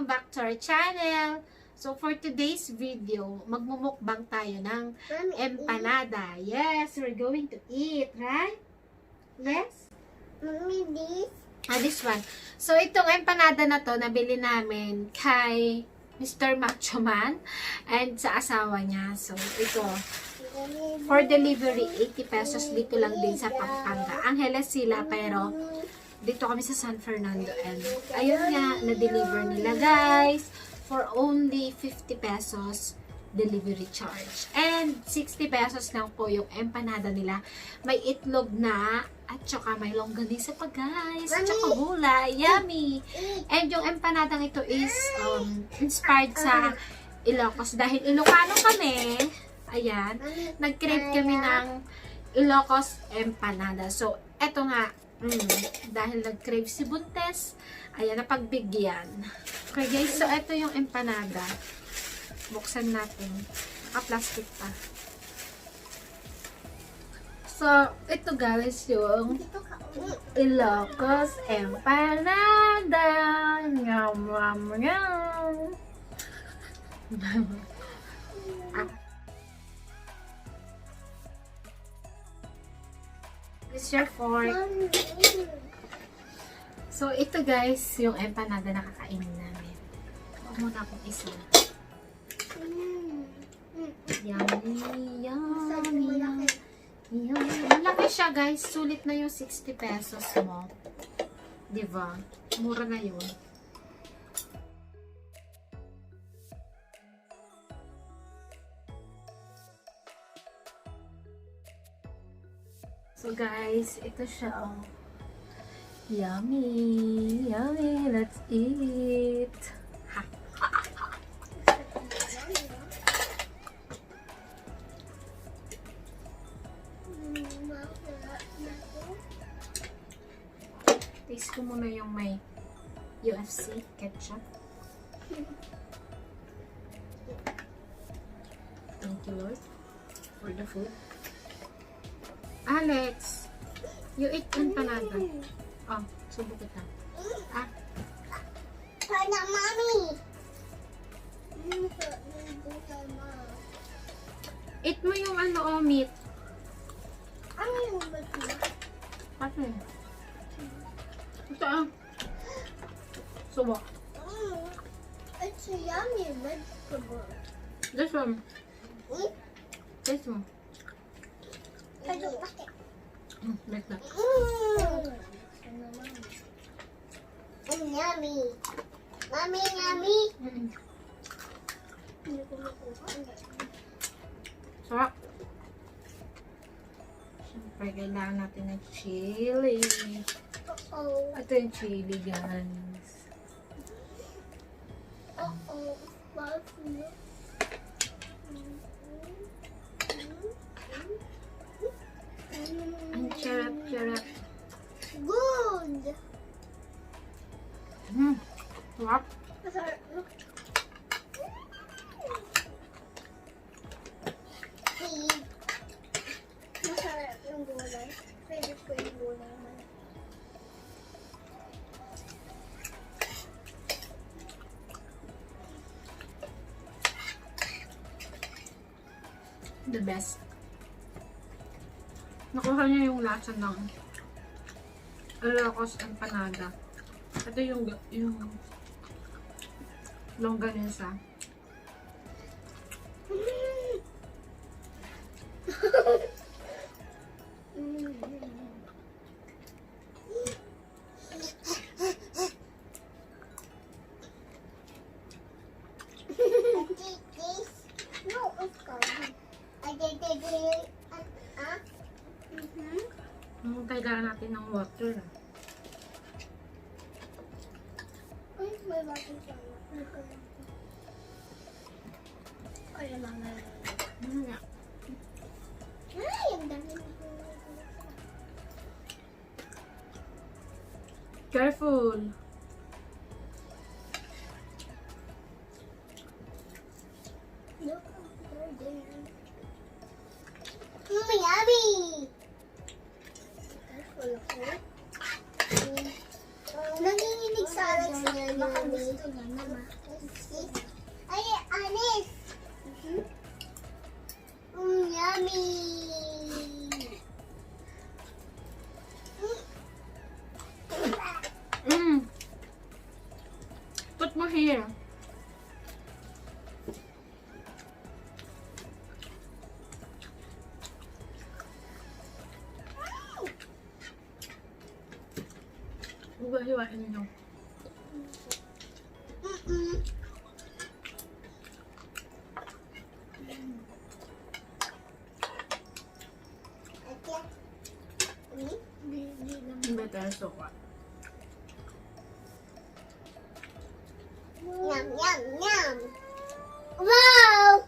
Welcome back to our channel. So for today's video, magmumukbang tayo ng empanada. Yes, we're going to eat, right? Yes? Mommy, This one. So itong empanada na to, nabili namin kay Mr. Macho Man and sa asawa niya. So ito, for delivery, 80 pesos dito lang din sa Pampanga. Angeles sila, pero dito kami sa San Fernando. And ayun nga, na-deliver nila guys for only 50 pesos delivery charge. And 60 pesos lang po yung empanada nila. May itlog na at saka may longganisa pa guys. At saka gulay. Yummy! And yung empanadang ito is inspired sa Ilocos. Dahil Ilocano kami, ayan, nag-crave kami ng Ilocos Empanada. So, eto nga, dahil nag-crave si Buntes, ayan, napagbigyan. Okay guys, so eto yung empanada. Buksan natin. Naka-plastic pa. So, ito guys yung Ilocos Empanada. Nyam, nyam, nyam. This is your fork. So, ito guys, yung empanada na kakainin namin. Huwag muna akong isa. Yummy, yummy, yummy. Malaki siya guys. Sulit na yung 60 pesos mo. Diba? Mura na yun. So guys, ito siya oh. Yummy! Yummy! Let's eat! Ha. Taste ko muna yung may UFC ketchup. Thank you Lord for the food. Alex, you eat empanada. Oh, subo kita. Ah. Para mommy. Eat mo yung ano, oh, meat. Ano yung ba't mo? Kasi. Ito ah. Subo. It's a yummy vegetable. This one. This one. Like that. Yummy. Mommy, yummy. Sarap. Siyempre, kailangan natin ng chili. Uh-oh. Ito yung chili, guys. Uh-oh. Ang sarap. Good. Sarap. Masarap. Masarap yung gulay. Favorite ko yung gulay. The best. Nakuha niya yung lasa ng Ilocos Empanada. Ito yung longganisa. No, it's gone. I did it. Kailangan natin ng water. Ay, may water siya. Ay, mama. Ay, ang dami. Careful! Look over there. Yummy! Careful ako. Nanginginig sa salad niya. Baka gusto niya naman. Ay, anis. Yummy. Put mo here. Hiwa-hiwain nyo. Hindi tayo suka. Yum, yum, yum. Wow!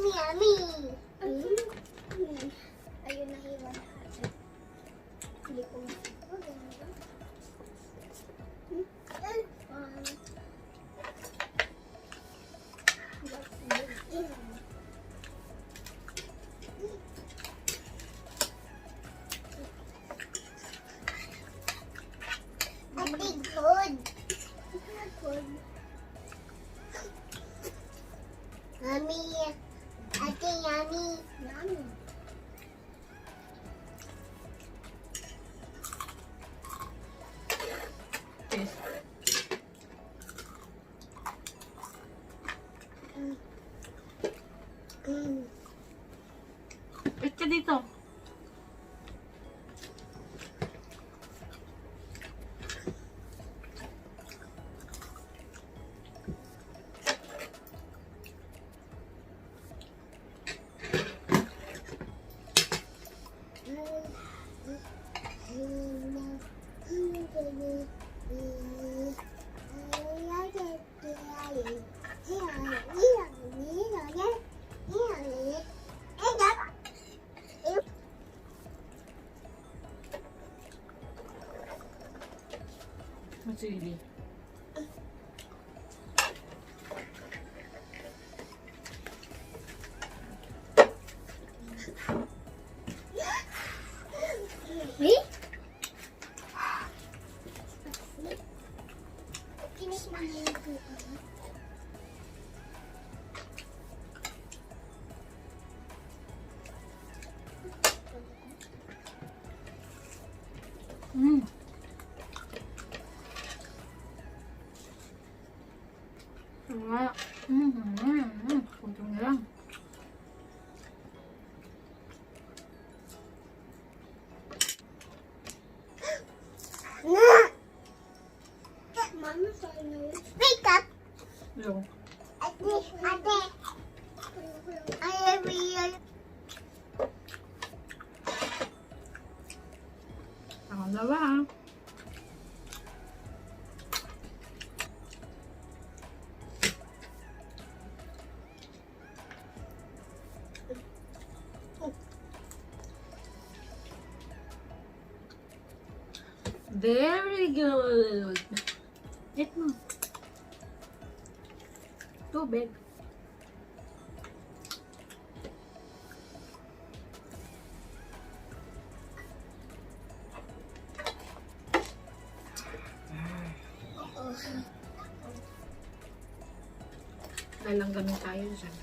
Yummy! Ayun na hiwa na ate. Hindi ko Mommy, ate, yummy. Yummy. Yes. Wait ka dito. Masili. Me? Finish my food. Sarap. Kunti na lang. Mama, sorry. Wake up. Yung. Ate, ate. I love you. Ako na ba? Very good. Eat mo. Tubig. Dalang ganun tayo dyan.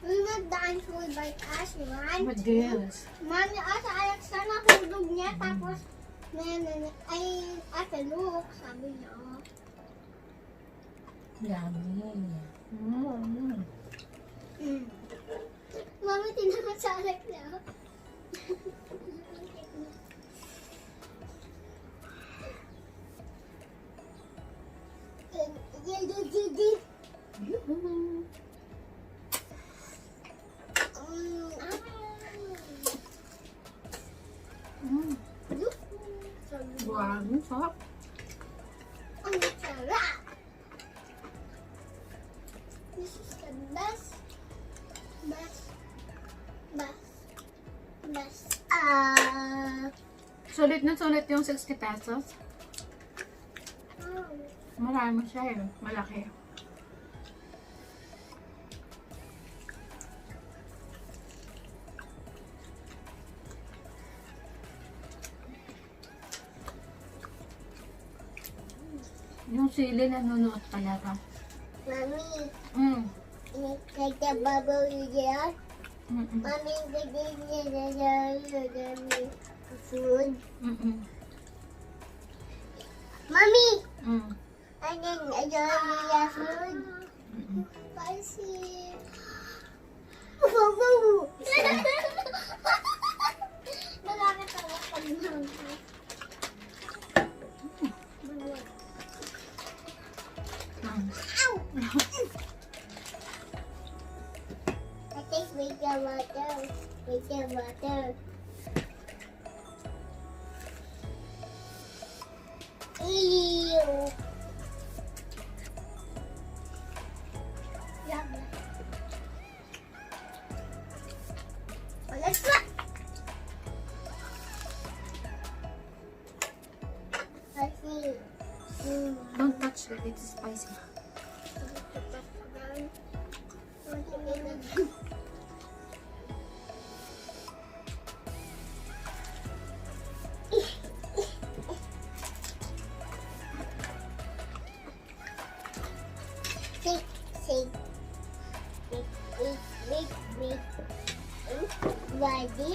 We're not done food by us, right? What this? Mami, asa Alexa nahulog niya, tapos ay, ate look, sabi niya. Yummy. Mami, tinangat sa Alexa. Wow, ang sarap. Ang sarap! This is the best. Sulit na sulit yung 60 pesos. Marami siya eh. Malaki. Yung sili nanonood talaga. Mami, nagtababaw yun. Mami, nagtababaw food. Mami! Anong nagtababaw food? Spicy. Nakakatawa pag I think we get water. We get water. Ew. Yum. Oh, let's go. Let's see. Don't touch it. It's spicy. Ready?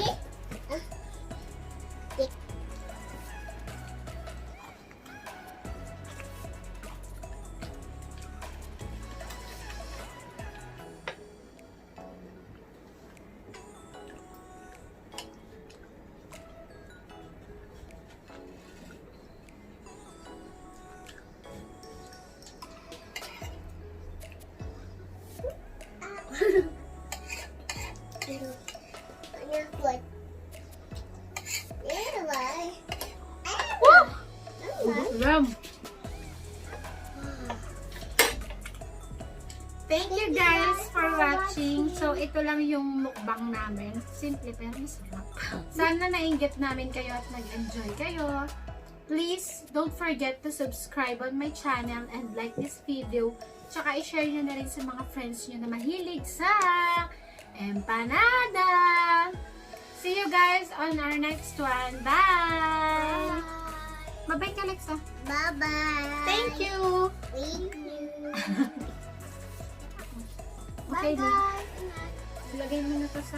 Yum! Thank you guys for watching. So, ito lang yung mukbang namin. Simple pero masarap. Sana nainggit namin kayo at nag-enjoy kayo. Please, don't forget to subscribe on my channel and like this video. Tsaka i-share nyo na rin sa mga friends nyo na mahilig sa empanada. See you guys on our next one. Bye! Bye-bye ka, Alexa. Bye-bye. Thank you! Thank you. Okay, Bye-bye. Lagay mo na to sa